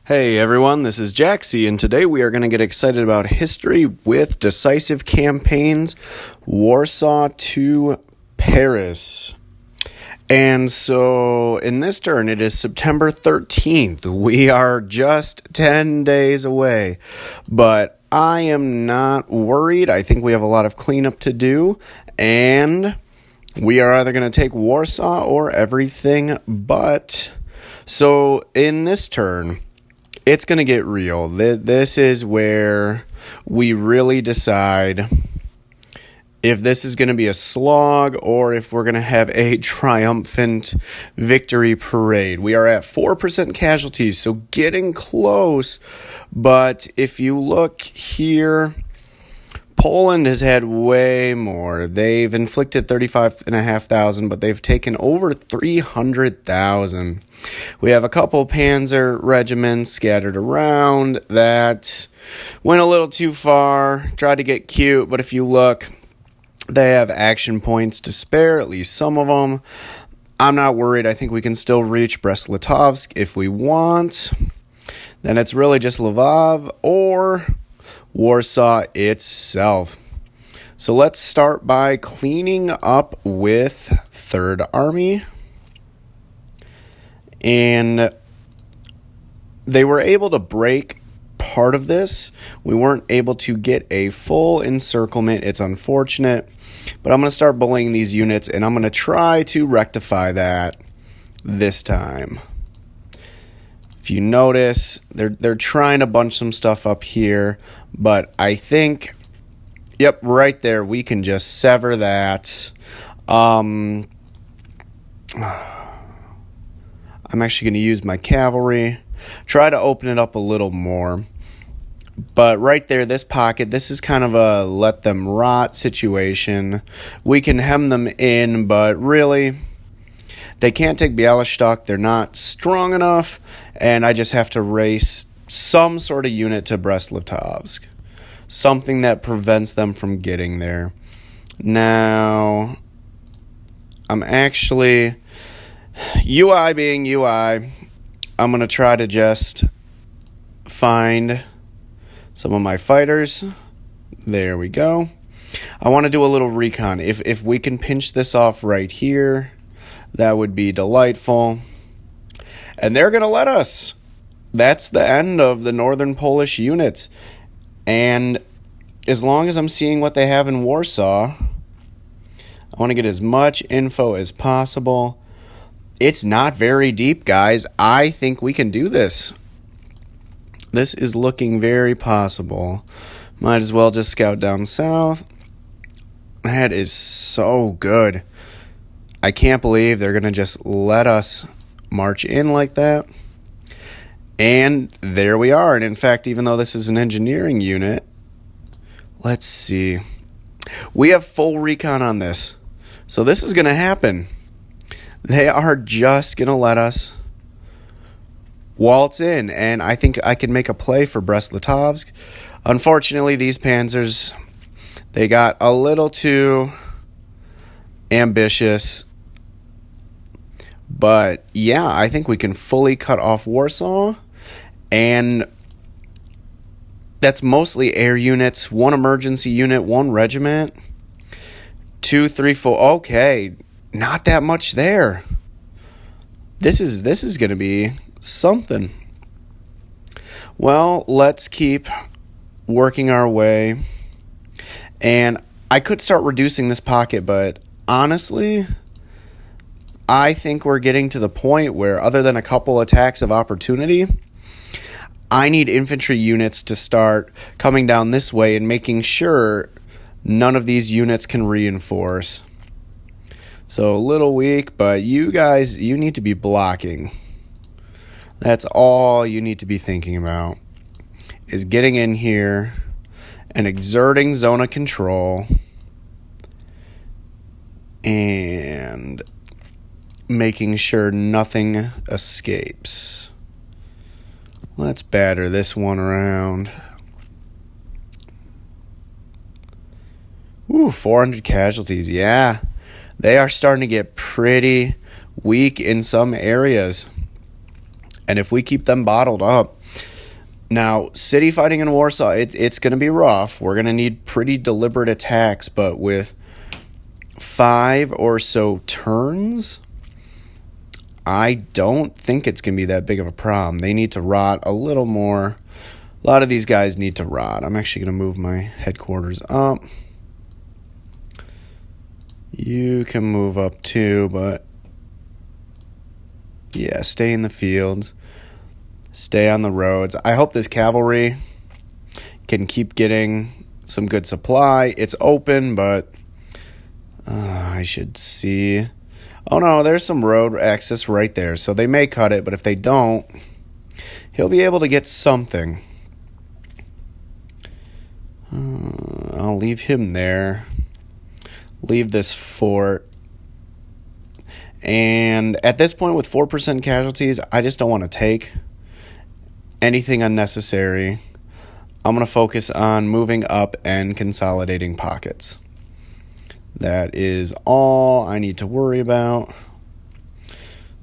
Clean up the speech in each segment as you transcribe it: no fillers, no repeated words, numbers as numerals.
Hey everyone, this is Jaxie, and today we are going to get excited about history with Decisive campaigns, Warsaw to Paris. And so in this turn, it is September 13th. We are just 10 days away, but I am not worried. I think we have a lot of cleanup to do, and we are either going to take Warsaw or everything but. So in this turn, it's going to get real. This is where we really decide if this is going to be a slog or if we're going to have a triumphant victory parade. We are at 4% casualties, so getting close. But if you look here, Poland has had way more. They've inflicted 35,500, but they've taken over 300,000. We have a couple panzer regiments scattered around that went a little too far, tried to get cute, but if you look, they have action points to spare, at least some of them. I'm not worried. I think we can still reach Brest-Litovsk if we want. Then it's really just Lvov or Warsaw itself. So let's start by cleaning up with 3rd Army. And they were able to break part of this. We weren't able to get a full encirclement. It's unfortunate. But I'm going to start bullying these units, and I'm going to try to rectify that this time. If you notice, they're trying to bunch some stuff up here, but I think, yep, right there, we can just sever that. I'm actually going to use my cavalry, try to open it up a little more. But right there, this pocket, this is kind of a let them rot situation. We can hem them in, but really, they can't take Bialystok. They're not strong enough, and I just have to race some sort of unit to Brest-Litovsk. Something that prevents them from getting there. Now, I'm actually, UI being UI, I'm going to try to just find some of my fighters. There we go. I want to do a little recon. If we can pinch this off right here, that would be delightful. And they're going to let us. That's the end of the northern Polish units. And as long as I'm seeing what they have in Warsaw, I want to get as much info as possible. It's not very deep, guys. I think we can do this. This is looking very possible. Might as well just scout down south. That is so good. I can't believe they're going to just let us march in like that. And there we are. And in fact, even though this is an engineering unit, let's see. We have full recon on this. So this is going to happen. They are just going to let us waltz in. And I think I can make a play for Brest-Litovsk. Unfortunately, these panzers, they got a little too ambitious. But yeah, I think we can fully cut off Warsaw. And that's mostly air units, 1 emergency unit, 1 regiment, 2, 3, 4. Okay, not that much there. This is going to be something. Well, let's keep working our way. And I could start reducing this pocket, but honestly, I think we're getting to the point where, other than a couple attacks of opportunity, I need infantry units to start coming down this way and making sure none of these units can reinforce. So a little weak, but you guys, you need to be blocking. That's all you need to be thinking about, is getting in here and exerting zone of control and making sure nothing escapes. Let's batter this one around. Ooh, 400 casualties. Yeah, they are starting to get pretty weak in some areas. And if we keep them bottled up, now, city fighting in Warsaw, it's going to be rough. We're going to need pretty deliberate attacks, but with 5 or so turns, I don't think it's going to be that big of a problem. They need to rot a little more. A lot of these guys need to rot. I'm actually going to move my headquarters up. You can move up too, but yeah, stay in the fields. Stay on the roads. I hope this cavalry can keep getting some good supply. It's open, but I should see. Oh, no, there's some road access right there. So they may cut it, but if they don't, he'll be able to get something. I'll leave him there. Leave this fort. And at this point, with 4% casualties, I just don't want to take anything unnecessary. I'm going to focus on moving up and consolidating pockets. That is all I need to worry about.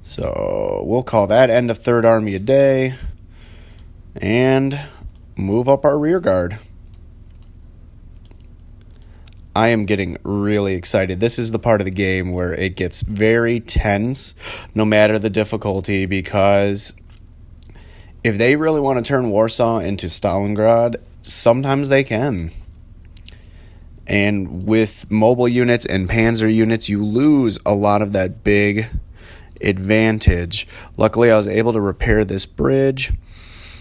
So we'll call that end of Third Army a day and move up our rear guard. I am getting really excited. This is the part of the game where it gets very tense, no matter the difficulty, because if they really want to turn Warsaw into Stalingrad, sometimes they can. And with mobile units and panzer units, you lose a lot of that big advantage. Luckily, I was able to repair this bridge.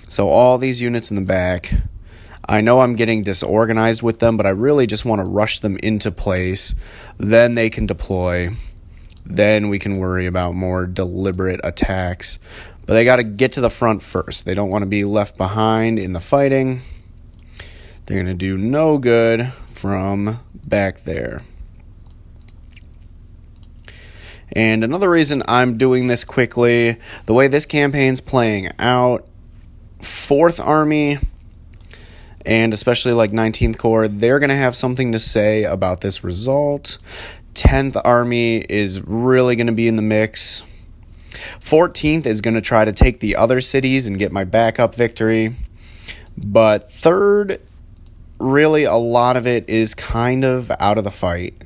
So all these units in the back, I know I'm getting disorganized with them, but I really just want to rush them into place. Then they can deploy. Then we can worry about more deliberate attacks. But they got to get to the front first. They don't want to be left behind in the fighting. They're going to do no good from back there. And another reason I'm doing this quickly, the way this campaign's playing out, 4th Army, and especially like 19th Corps, they're going to have something to say about this result. 10th Army is really going to be in the mix. 14th is going to try to take the other cities and get my backup victory. But 3rd, really a lot of it is kind of out of the fight.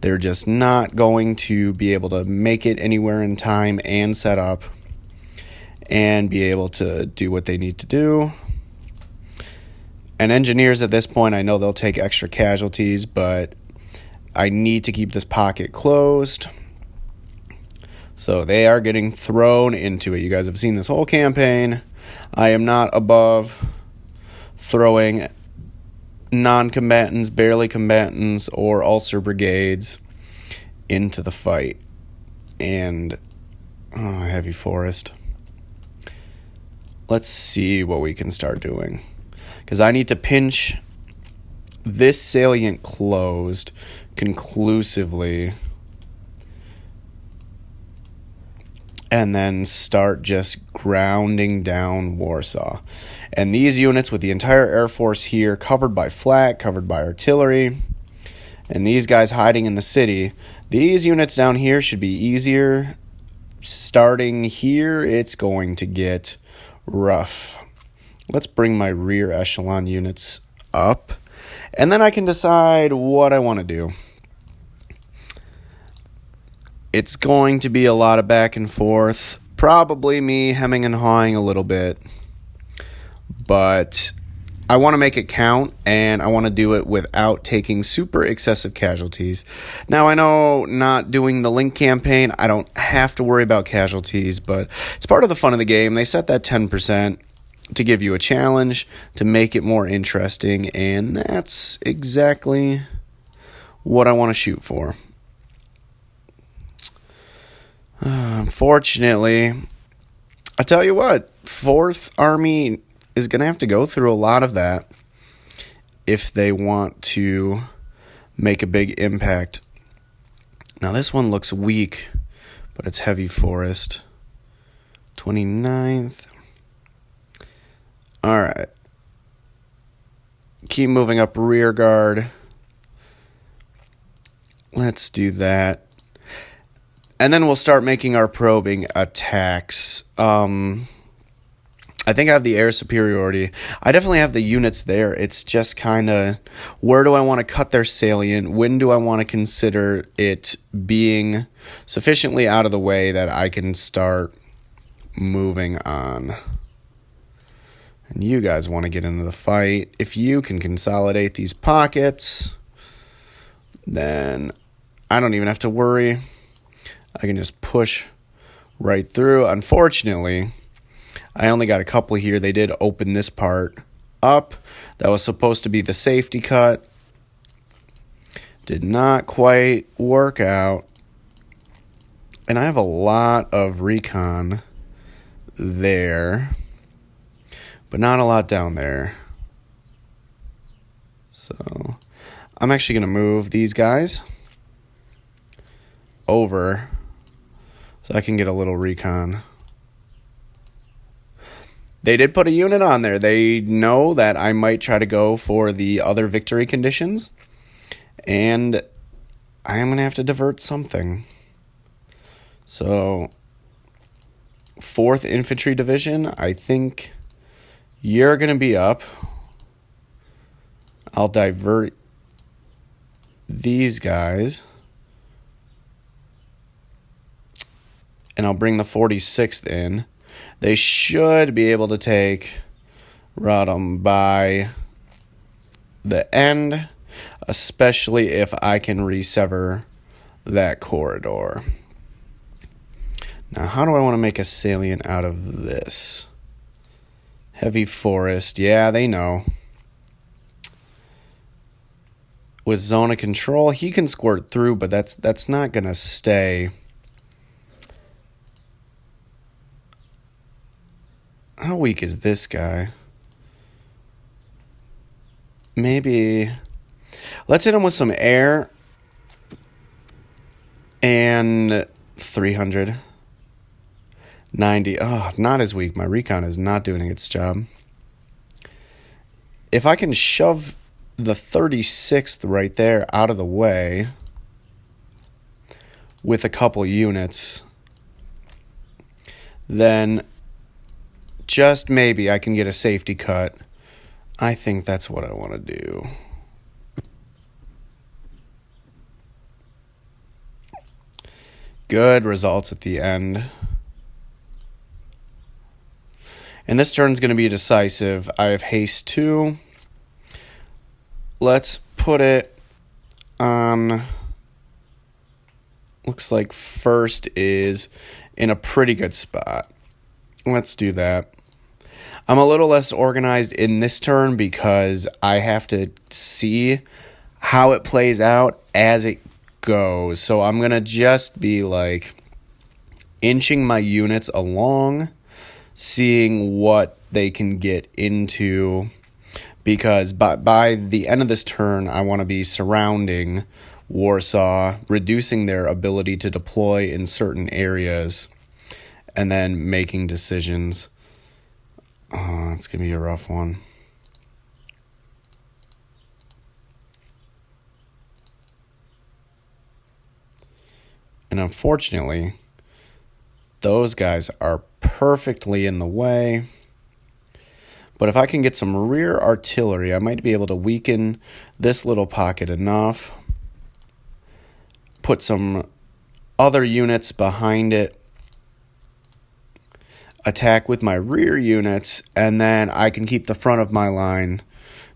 They're just not going to be able to make it anywhere in time and set up and be able to do what they need to do. And engineers at this point, I know they'll take extra casualties, but I need to keep this pocket closed. So they are getting thrown into it. You guys have seen this whole campaign. I am not above throwing non-combatants, barely combatants, or ulcer brigades into the fight. And heavy forest. Let's see what we can start doing. Because I need to pinch this salient closed conclusively and then start just grounding down Warsaw. And these units with the entire Air Force here covered by flak, covered by artillery, and these guys hiding in the city, these units down here should be easier. Starting here, it's going to get rough. Let's bring my rear echelon units up, and then I can decide what I want to do. It's going to be a lot of back and forth, probably me hemming and hawing a little bit, but I want to make it count, and I want to do it without taking super excessive casualties. Now, I know not doing the Link campaign, I don't have to worry about casualties, but it's part of the fun of the game. They set that 10% to give you a challenge, to make it more interesting, and that's exactly what I want to shoot for. Unfortunately, I tell you what, 4th Army is going to have to go through a lot of that if they want to make a big impact. Now, this one looks weak, but it's heavy forest. 29th. All right. Keep moving up rear guard. Let's do that. And then we'll start making our probing attacks. I think I have the air superiority. I definitely have the units there. It's just kind of, where do I want to cut their salient? When do I want to consider it being sufficiently out of the way that I can start moving on? And you guys want to get into the fight. If you can consolidate these pockets, then I don't even have to worry. I can just push right through. Unfortunately, I only got a couple here. They did open this part up. That was supposed to be the safety cut. Did not quite work out. And I have a lot of recon there, but not a lot down there. So I'm actually going to move these guys over so I can get a little recon. They did put a unit on there. They know that I might try to go for the other victory conditions, and I am going to have to divert something. So, 4th Infantry Division, I think you're going to be up. I'll divert these guys, and I'll bring the 46th in. They should be able to take Rodham by the end, especially if I can resever that corridor. Now, how do I want to make a salient out of this? Heavy forest. Yeah, they know. With zone of control, he can squirt through, but that's not going to stay. How weak is this guy? Maybe let's hit him with some air and 390. Oh, not as weak. My recon is not doing its job. If I can shove the 36th right there out of the way with a couple units, then just maybe I can get a safety cut. I think that's what I want to do. Good results at the end. And this turn's going to be decisive. I have haste 2. Let's put it on. Looks like first is in a pretty good spot. Let's do that. I'm a little less organized in this turn because I have to see how it plays out as it goes. So I'm going to just be like inching my units along, seeing what they can get into, because by the end of this turn, I want to be surrounding Warsaw, reducing their ability to deploy in certain areas, and then making decisions. Oh, it's going to be a rough one. And unfortunately, those guys are perfectly in the way. But if I can get some rear artillery, I might be able to weaken this little pocket enough. Put some other units behind it. Attack with my rear units, and then I can keep the front of my line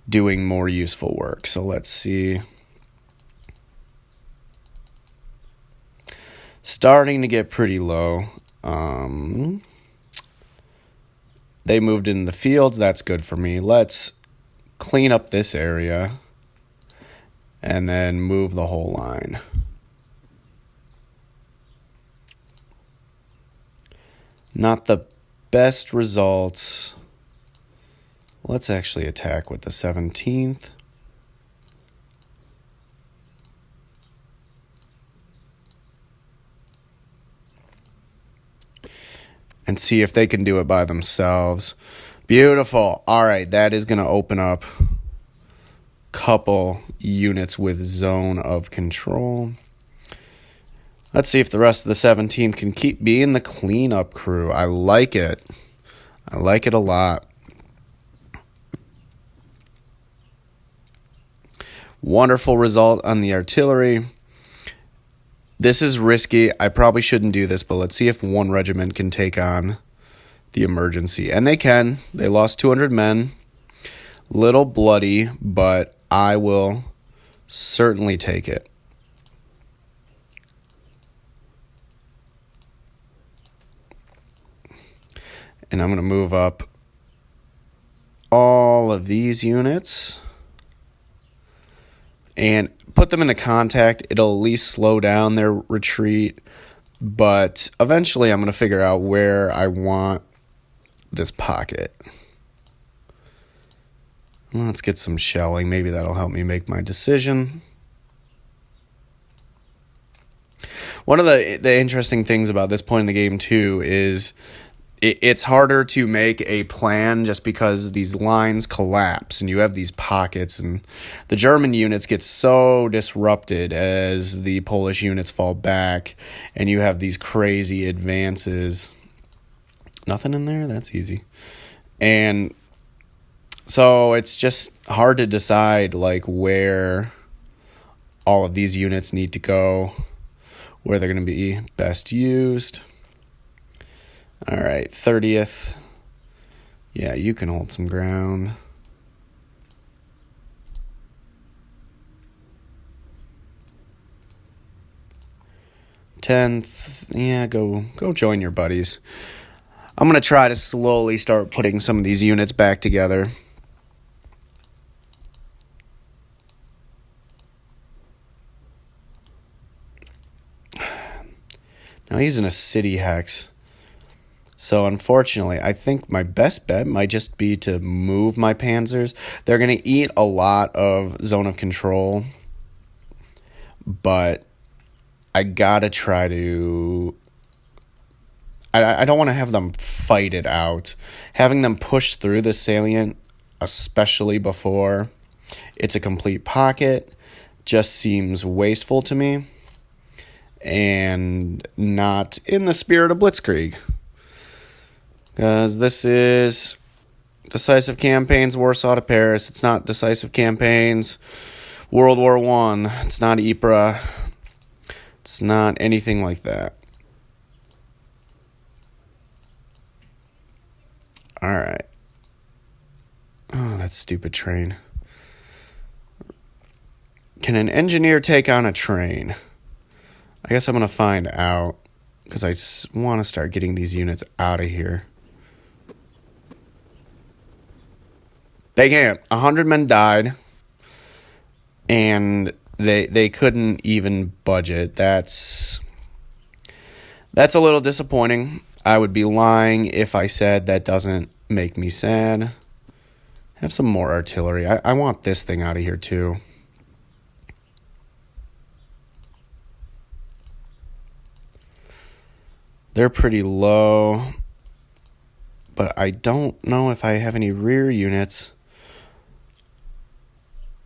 doing more useful work. So let's see. Starting to get pretty low. They moved in the fields. That's good for me. Let's clean up this area and then move the whole line. Not the best results. Let's actually attack with the 17th. And see if they can do it by themselves. Beautiful. All right, that is going to open up a couple units with zone of control. Let's see if the rest of the 17th can keep being the cleanup crew. I like it. I like it a lot. Wonderful result on the artillery. This is risky. I probably shouldn't do this, but let's see if one regiment can take on the emergency. And they can. They lost 200 men. Little bloody, but I will certainly take it. And I'm going to move up all of these units and put them into contact. It'll at least slow down their retreat, but eventually I'm going to figure out where I want this pocket. Let's get some shelling. Maybe that'll help me make my decision. One of the interesting things about this point in the game, too, is it's harder to make a plan just because these lines collapse and you have these pockets, and the German units get so disrupted as the Polish units fall back and you have these crazy advances. Nothing in there? That's easy. And so it's just hard to decide like where all of these units need to go, where they're going to be best used. All right, 30th. Yeah, you can hold some ground. Tenth, yeah, go join your buddies. I'm going to try to slowly start putting some of these units back together. Now he's in a city hex. So unfortunately, I think my best bet might just be to move my panzers. They're going to eat a lot of zone of control, but I got to try to... I don't want to have them fight it out. Having them push through the salient, especially before it's a complete pocket, just seems wasteful to me and not in the spirit of Blitzkrieg. Because this is Decisive Campaigns, Warsaw to Paris. It's not Decisive Campaigns, World War I. It's not Ypres. It's not anything like that. All right. Oh, that stupid train. Can an engineer take on a train? I guess I'm going to find out, because I want to start getting these units out of here. They can't. 100 men died, and they couldn't even budget. That's a little disappointing. I would be lying if I said that doesn't make me sad. Have some more artillery. I want this thing out of here too. They're pretty low, but I don't know if I have any rear units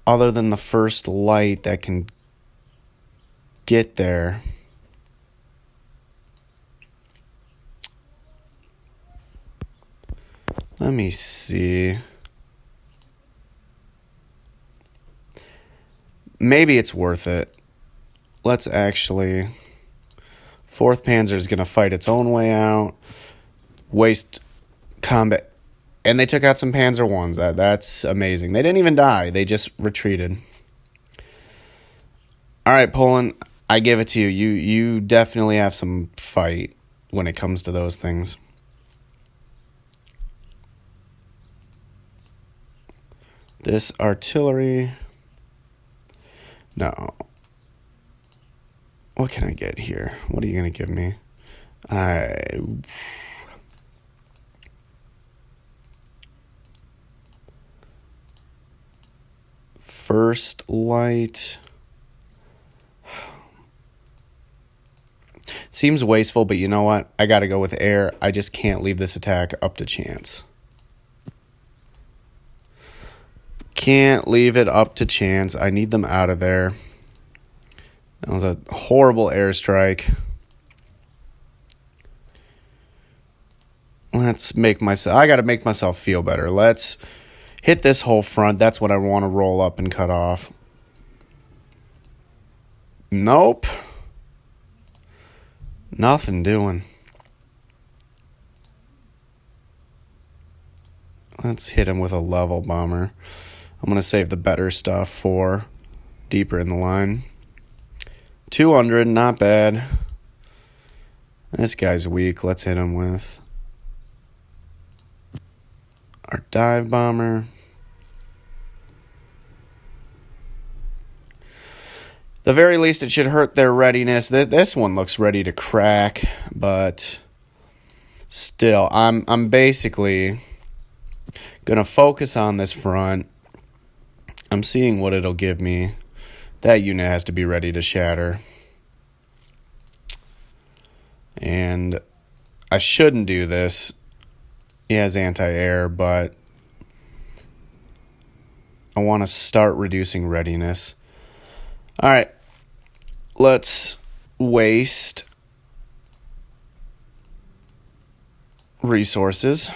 other than the first light that can get there. Let me see. Maybe it's worth it. Let's actually... 4th Panzer is going to fight its own way out. Waste combat. And they took out some Panzer Is. That's amazing. They didn't even die. They just retreated. All right, Poland, I give it to you. You definitely have some fight when it comes to those things. This artillery. No. What can I get here? What are you going to give me? First light. Seems wasteful, but you know what? I got to go with air. I just can't leave this attack up to chance. Can't leave it up to chance. I need them out of there. That was a horrible airstrike. Let's make myself... I got to make myself feel better. Let's hit this whole front. That's what I want to roll up and cut off. Nope. Nothing doing. Let's hit him with a level bomber. I'm going to save the better stuff for deeper in the line. 200, not bad. This guy's weak. Let's hit him with our dive bomber. The very least, it should hurt their readiness. This one looks ready to crack, but still, I'm basically gonna focus on this front. I'm seeing what it'll give me. That unit has to be ready to shatter. And I shouldn't do this. He has anti-air, but I want to start reducing readiness. All right, let's waste resources.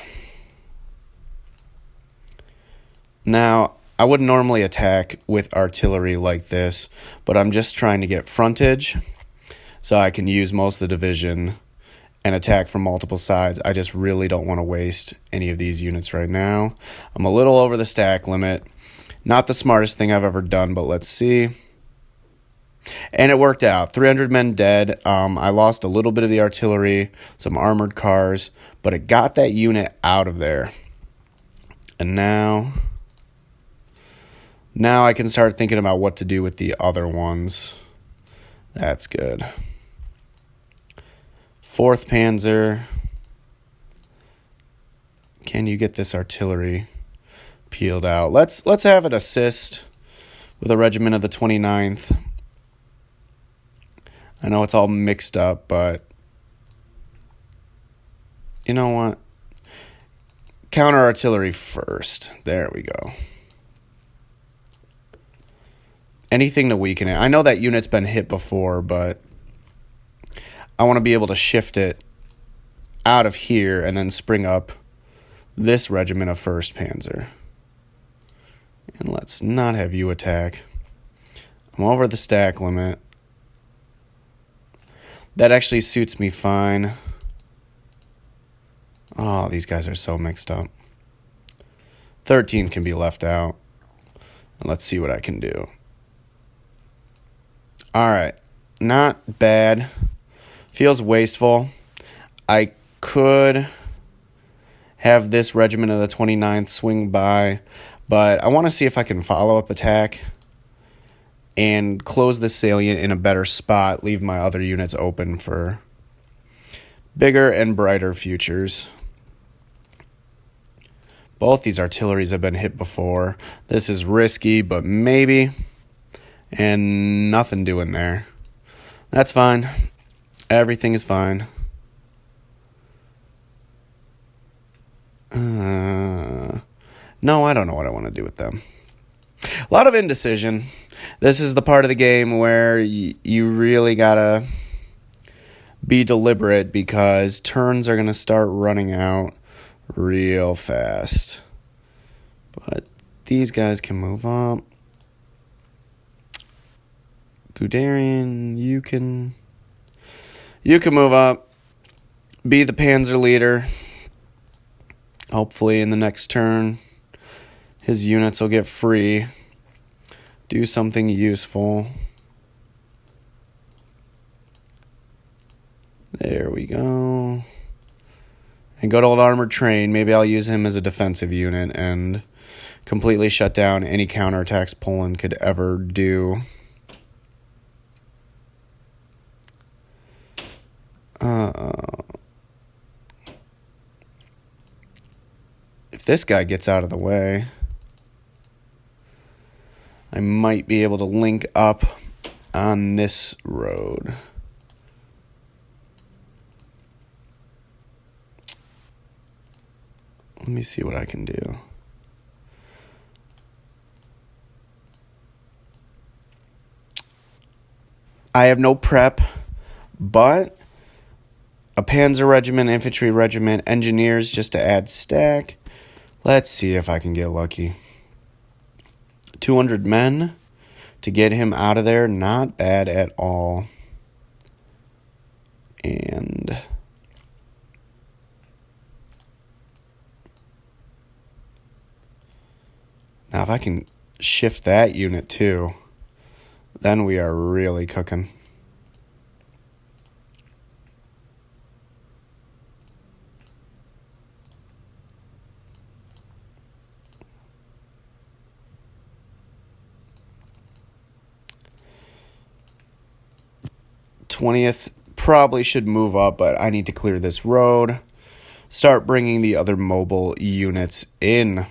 Now, I wouldn't normally attack with artillery like this, but I'm just trying to get frontage so I can use most of the division and attack from multiple sides. I just really don't want to waste any of these units right now. I'm a little over the stack limit. Not the smartest thing I've ever done, but let's see. And it worked out. 300 men dead. I lost a little bit of the artillery, some armored cars, but it got that unit out of there. And now I can start thinking about what to do with the other ones. That's good. 4th Panzer. Can you get this artillery peeled out? Let's have it assist with a regiment of the 29th. I know it's all mixed up, but you know what? Counter artillery first. There we go. Anything to weaken it. I know that unit's been hit before, but I want to be able to shift it out of here and then spring up this regiment of 1st Panzer. And let's not have you attack. I'm over the stack limit. That actually suits me fine. Oh, these guys are so mixed up. 13th can be left out. And let's see what I can do. All right. Not bad. Feels wasteful. I could have this regiment of the 29th swing by, but I want to see if I can follow up attack and close this salient in a better spot, leave my other units open for bigger and brighter futures. Both these artilleries have been hit before. This is risky, but maybe. And nothing doing there. That's fine. Everything is fine. No, I don't know what I want to do with them. A lot of indecision. This is the part of the game where you really gotta be deliberate because turns are going to start running out real fast. But these guys can move up. Guderian, you can move up. Be the panzer leader. Hopefully in the next turn, his units will get free. Do something useful. There we go. And good old armored train. Maybe I'll use him as a defensive unit and completely shut down any counterattacks Poland could ever do. If this guy gets out of the way, I might be able to link up on this road. Let me see what I can do. I have no prep, but a panzer regiment, infantry regiment, engineers just to add stack. Let's see if I can get lucky. 200 men to get him out of there. Not bad at all. And now if I can shift that unit too, then we are really cooking. '20th probably should move up, but I need to clear this road. Start bringing the other mobile units in.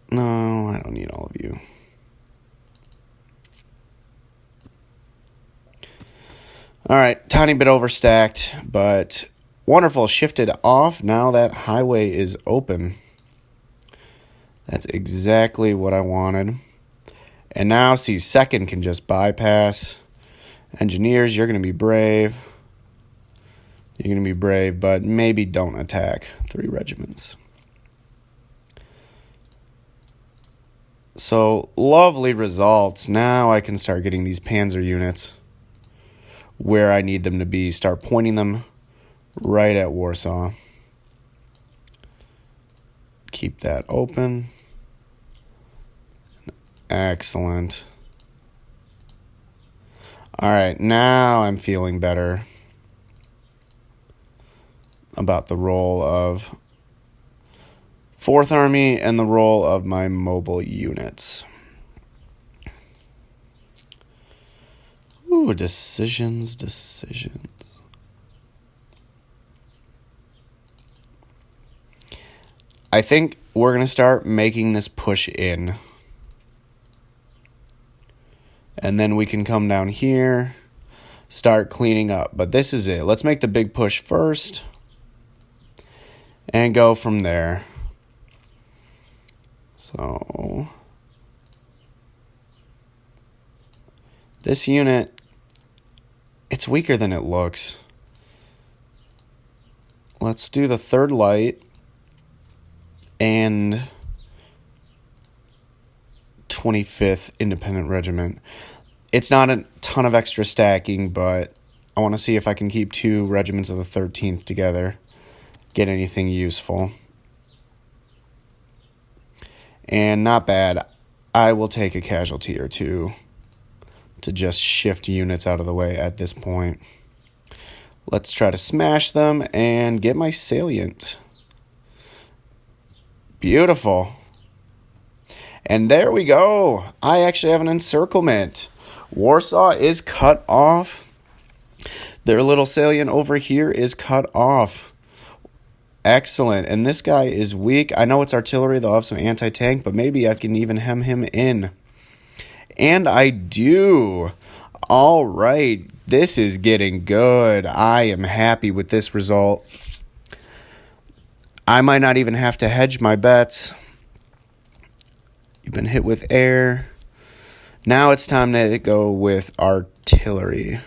No, I don't need all of you. All right, tiny bit overstacked, but wonderful. Shifted off. Now that highway is open. That's exactly what I wanted. And now, see, second can just bypass. Engineers, you're going to be brave. You're going to be brave, but maybe don't attack 3 regiments. So, lovely results. Now I can start getting these panzer units where I need them to be. Start pointing them right at Warsaw. Keep that open. Excellent. All right, now I'm feeling better about the role of 4th Army and the role of my mobile units. Ooh, decisions. I think we're going to start making this push in. And then we can come down here, start cleaning up. But this is it. Let's make the big push first and go from there. So this unit, it's weaker than it looks. Let's do the 3rd Light and 25th Independent Regiment. It's not a ton of extra stacking, but I want to see if I can keep 2 regiments of the 13th together, get anything useful. And not bad. I will take a casualty or 2 to just shift units out of the way at this point. Let's try to smash them and get my salient. Beautiful. And there we go. I actually have an encirclement. Warsaw is cut off. Their little salient over here is cut off. Excellent. And this guy is weak. I know it's artillery. They'll have some anti-tank, but maybe I can even hem him in. And I do. All right. This is getting good. I am happy with this result. I might not even have to hedge my bets. You've been hit with air. Now it's time to go with artillery.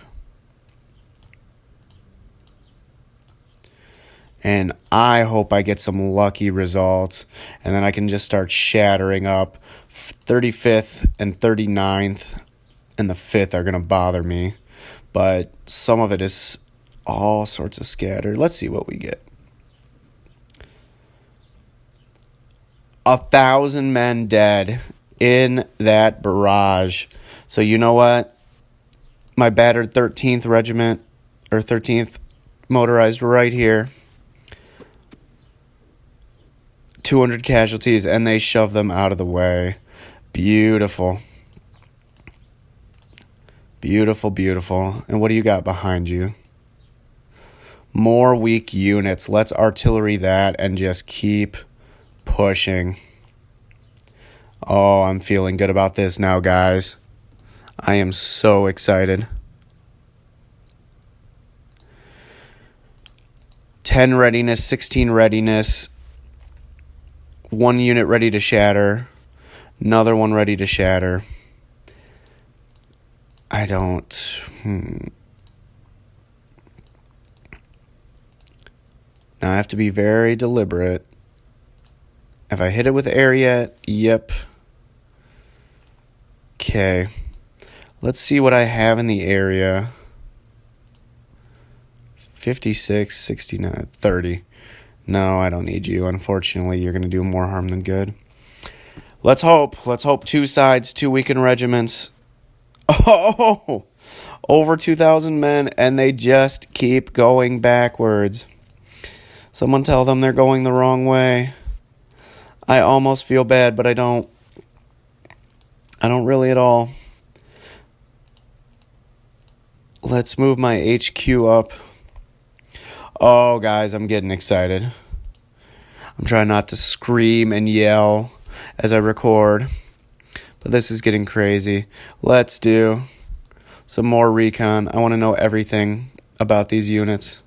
And I hope I get some lucky results. And then I can just start shattering up. 35th and 39th and the 5th are going to bother me. But some of it is all sorts of scattered. Let's see what we get. 1,000 men dead in that barrage. So you know what? My battered 13th regiment, or 13th motorized right here. 200 casualties, and they shove them out of the way. Beautiful. Beautiful, beautiful. And what do you got behind you? More weak units. Let's artillery that and just keep pushing. Oh, I'm feeling good about this now, guys. I am so excited. 10 readiness, 16 readiness. 1 unit ready to shatter. Another one ready to shatter. I don't... Now I have to be very deliberate. If I hit it with air yet, yep. Okay. Let's see what I have in the area. 56, 69, 30. No, I don't need you. Unfortunately, you're going to do more harm than good. Let's hope. Let's hope 2 sides, 2 weakened regiments. Oh! Over 2,000 men, and they just keep going backwards. Someone tell them they're going the wrong way. I almost feel bad, but I don't. I don't really at all. Let's move my HQ up. Oh, guys, I'm getting excited. I'm trying not to scream and yell as I record, but this is getting crazy. Let's do some more recon. I want to know everything about these units.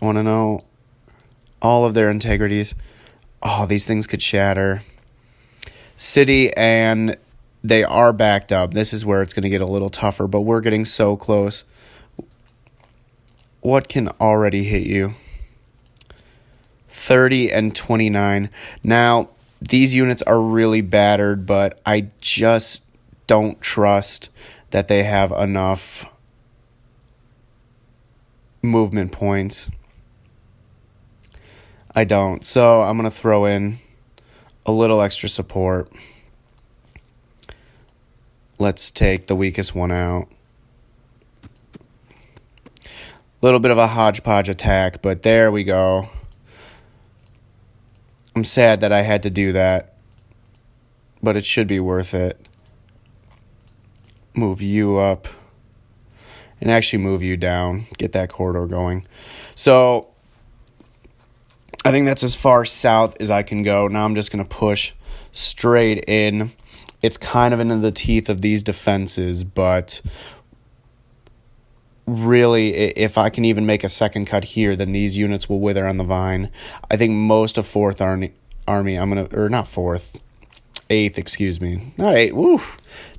I want to know all of their integrities. Oh, these things could shatter. City, and they are backed up. This is where it's going to get a little tougher, but we're getting so close. What can already hit you? 30 and 29. Now, these units are really battered, but I just don't trust that they have enough movement points. I don't. So I'm going to throw in a little extra support. Let's take the weakest one out. A little bit of a hodgepodge attack, but there we go. I'm sad that I had to do that, but it should be worth it. Move you up and actually move you down. Get that corridor going. So I think that's as far south as I can go. Now I'm just going to push straight in. It's kind of into the teeth of these defenses, but really, if I can even make a second cut here, then these units will wither on the vine. I think most of 4th Army, I'm going to, or not 4th, 8th, excuse me. Not 8th, woo,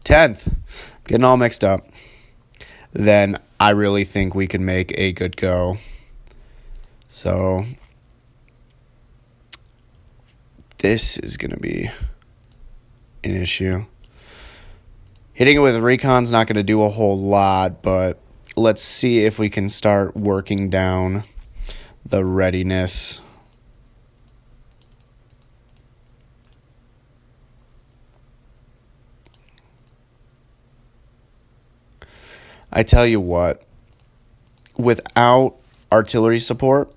10th. Getting all mixed up. Then I really think we can make a good go. So this is going to be an issue. Hitting it with recon's not going to do a whole lot, but let's see if we can start working down the readiness. I tell you what, without artillery support,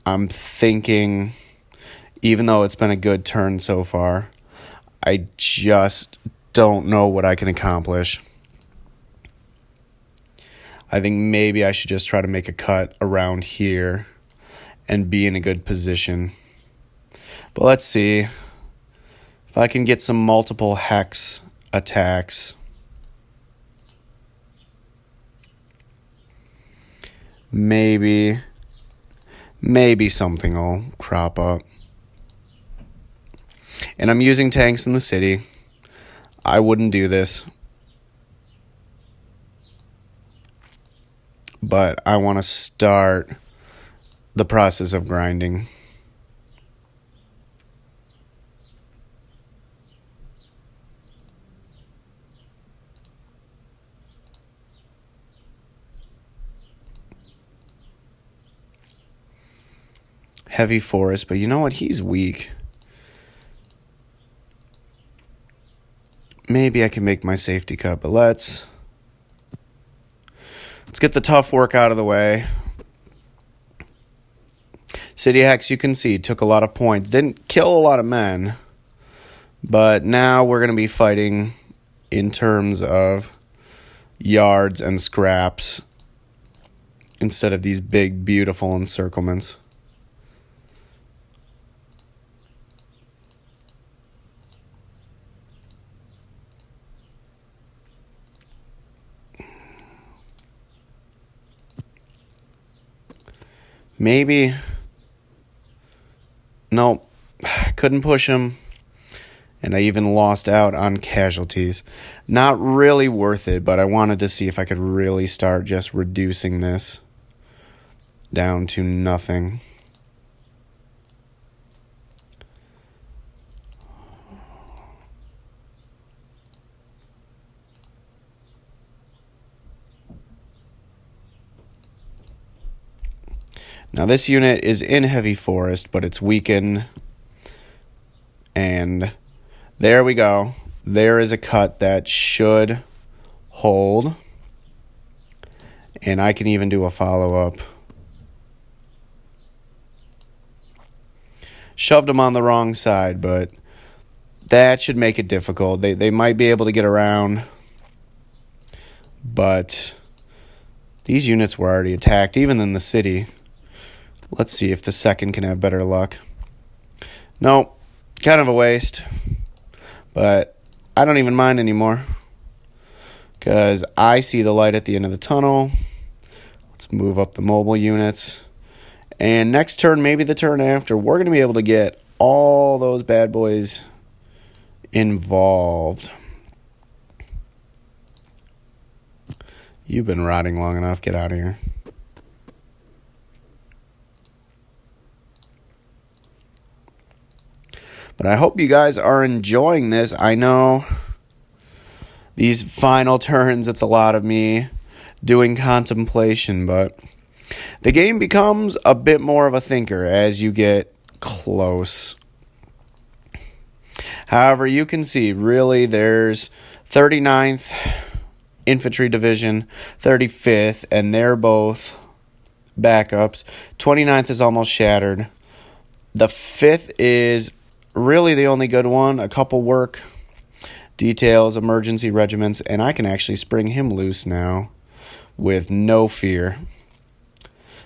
I'm thinking, even though it's been a good turn so far, I just don't know what I can accomplish. I think maybe I should just try to make a cut around here and be in a good position. But let's see if I can get some multiple hex attacks. Maybe something will crop up. And I'm using tanks in the city. I wouldn't do this. But I want to start the process of grinding. Heavy forest, but you know what? He's weak. Maybe I can make my safety cut, but let's get the tough work out of the way. City Hex, you can see, took a lot of points. Didn't kill a lot of men. But now we're going to be fighting in terms of yards and scraps instead of these big, beautiful encirclements. Maybe. Nope. Couldn't push him. And I even lost out on casualties. Not really worth it, but I wanted to see if I could really start just reducing this. down to nothing. Now this unit is in heavy forest, but it's weakened. And there we go. There is a cut that should hold. And I can even do a follow-up. Shoved them on the wrong side, but that should make it difficult. They might be able to get around. But these units were already attacked, even in the city. Let's see if the second can have better luck. Nope. Kind of a waste. But I don't even mind anymore. Because I see the light at the end of the tunnel. Let's move up the mobile units. And next turn, maybe the turn after, we're going to be able to get all those bad boys involved. You've been rotting long enough. Get out of here. But I hope you guys are enjoying this. I know these final turns, it's a lot of me doing contemplation, but the game becomes a bit more of a thinker as you get close. However, you can see, really, there's 39th Infantry Division, 35th, and they're both backups. 29th is almost shattered. The 5th is really the only good one. A couple work details, emergency regiments, and I can actually spring him loose now with no fear.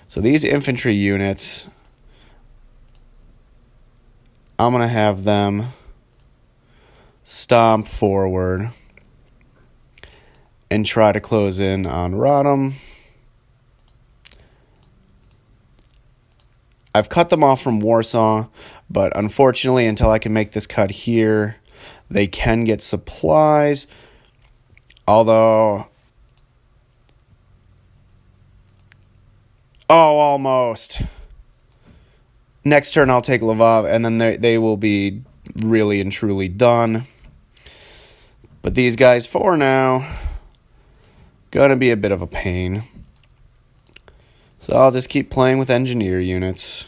So these infantry units, I'm going to have them stomp forward and try to close in on Rodham. I've cut them off from Warsaw, but unfortunately, until I can make this cut here, they can get supplies. Although, almost. Next turn, I'll take Lvov, and then they will be really and truly done. But these guys, for now, gonna be a bit of a pain. So I'll just keep playing with engineer units.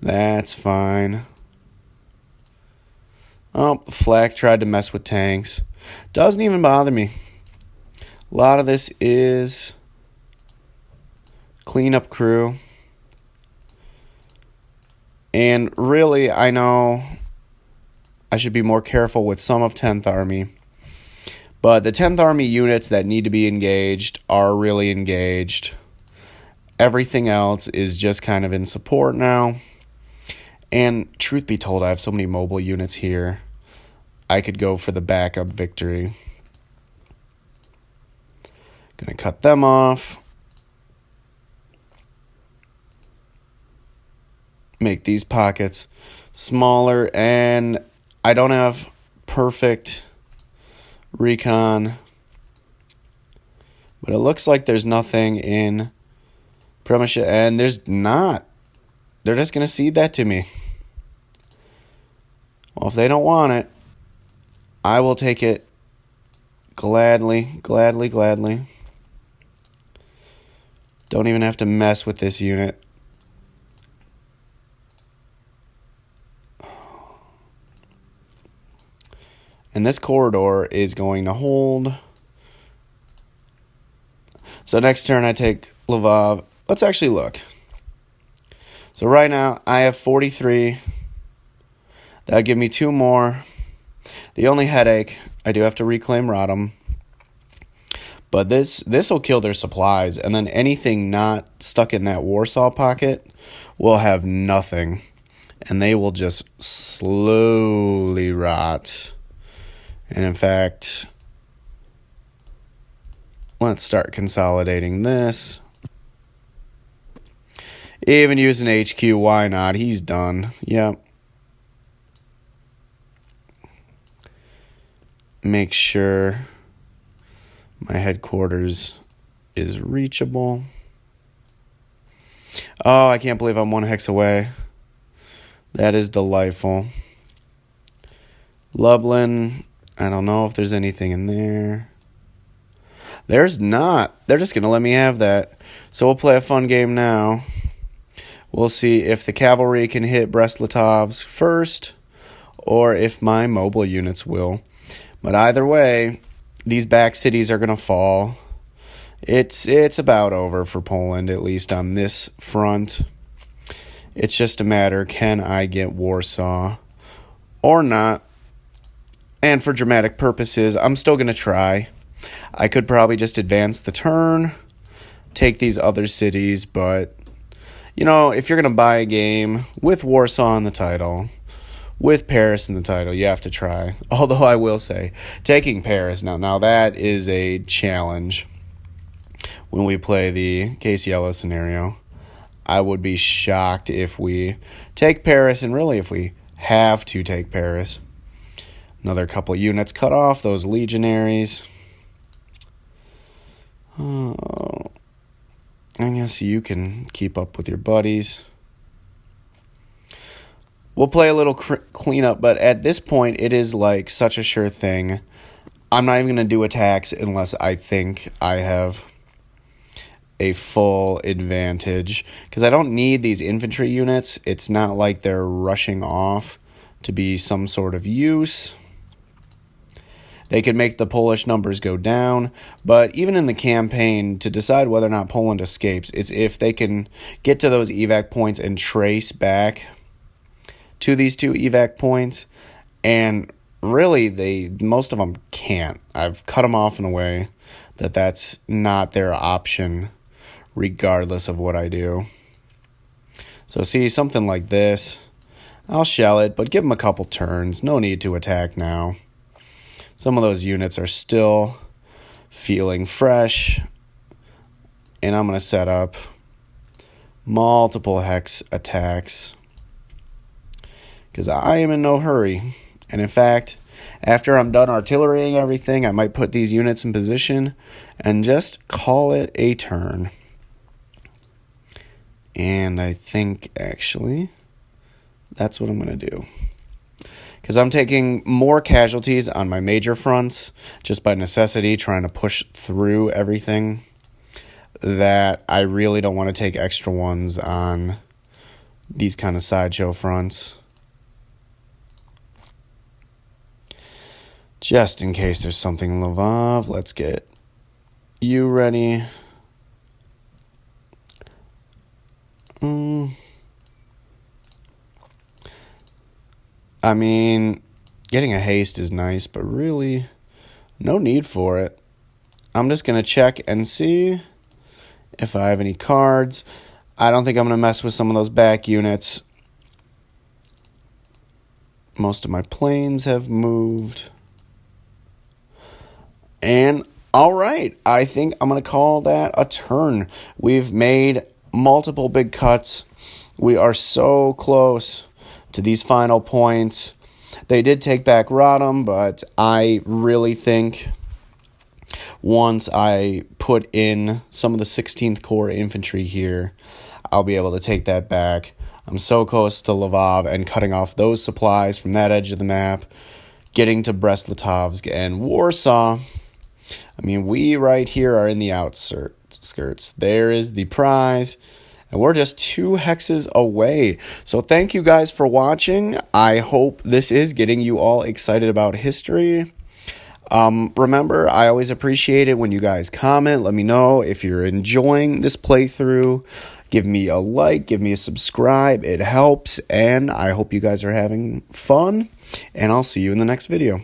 That's fine. Oh, the flak tried to mess with tanks. Doesn't even bother me. A lot of this is cleanup crew. And really, I know I should be more careful with some of 10th Army. But the 10th Army units that need to be engaged are really engaged. Everything else is just kind of in support now. And truth be told, I have so many mobile units here. I could go for the backup victory. Gonna cut them off. Make these pockets smaller. And I don't have perfect recon. But it looks like there's nothing in Prussia, and there's not. They're just going to cede that to me. Well, if they don't want it, I will take it gladly, gladly, gladly. Don't even have to mess with this unit. And this corridor is going to hold. So next turn I take Lvov. Let's actually look. So right now I have 43. That'll give me 2 more. The only headache, I do have to reclaim Rodham. But this will kill their supplies. And then anything not stuck in that Warsaw pocket will have nothing. And they will just slowly rot. And in fact, let's start consolidating this. Even using HQ, why not? He's done. Yep. Make sure my headquarters is reachable. Oh, I can't believe I'm 1 hex away. That is delightful. Lublin, I don't know if there's anything in there. There's not. They're just going to let me have that. So we'll play a fun game now. We'll see if the cavalry can hit Brest-Litovsk first or if my mobile units will. But either way, these back cities are going to fall. It's about over for Poland, at least on this front. It's just a matter, can I get Warsaw or not? And for dramatic purposes, I'm still going to try. I could probably just advance the turn, take these other cities, but, you know, if you're going to buy a game with Warsaw in the title, with Paris in the title, you have to try. Although I will say, taking Paris, now that is a challenge when we play the Case Yellow scenario. I would be shocked if we take Paris, and really if we have to take Paris. Another couple units cut off, those legionaries. Oh, I guess you can keep up with your buddies. We'll play a little cleanup, but at this point, it is like such a sure thing. I'm not even going to do attacks unless I think I have a full advantage, because I don't need these infantry units. It's not like they're rushing off to be some sort of use. They could make the Polish numbers go down, but even in the campaign, to decide whether or not Poland escapes, it's if they can get to those evac points and trace back to these 2 evac points, and really, most of them can't. I've cut them off in a way that's not their option, regardless of what I do. So see, something like this, I'll shell it, but give them a couple turns. No need to attack now. Some of those units are still feeling fresh, and I'm going to set up multiple hex attacks because I am in no hurry. And in fact, after I'm done artillerying everything, I might put these units in position and just call it a turn. And I think, actually, that's what I'm going to do. Because I'm taking more casualties on my major fronts, just by necessity, trying to push through everything, that I really don't want to take extra ones on these kind of sideshow fronts. Just in case there's something in Lvov, let's get you ready. I mean, getting a haste is nice, but really, no need for it. I'm just going to check and see if I have any cards. I don't think I'm going to mess with some of those back units. Most of my planes have moved. And, all right, I think I'm going to call that a turn. We've made multiple big cuts. We are so close to these final points. They did take back Rodham, but I really think once I put in some of the 16th Corps infantry here, I'll be able to take that back. I'm so close to Lvov and cutting off those supplies from that edge of the map, getting to Brest-Litovsk and Warsaw. I mean, we right here are in the outskirts. There is the prize. And we're just 2 hexes away. So thank you guys for watching. I hope this is getting you all excited about history. Remember, I always appreciate it when you guys comment. Let me know if you're enjoying this playthrough. Give me a like, give me a subscribe. It helps. And I hope you guys are having fun. And I'll see you in the next video.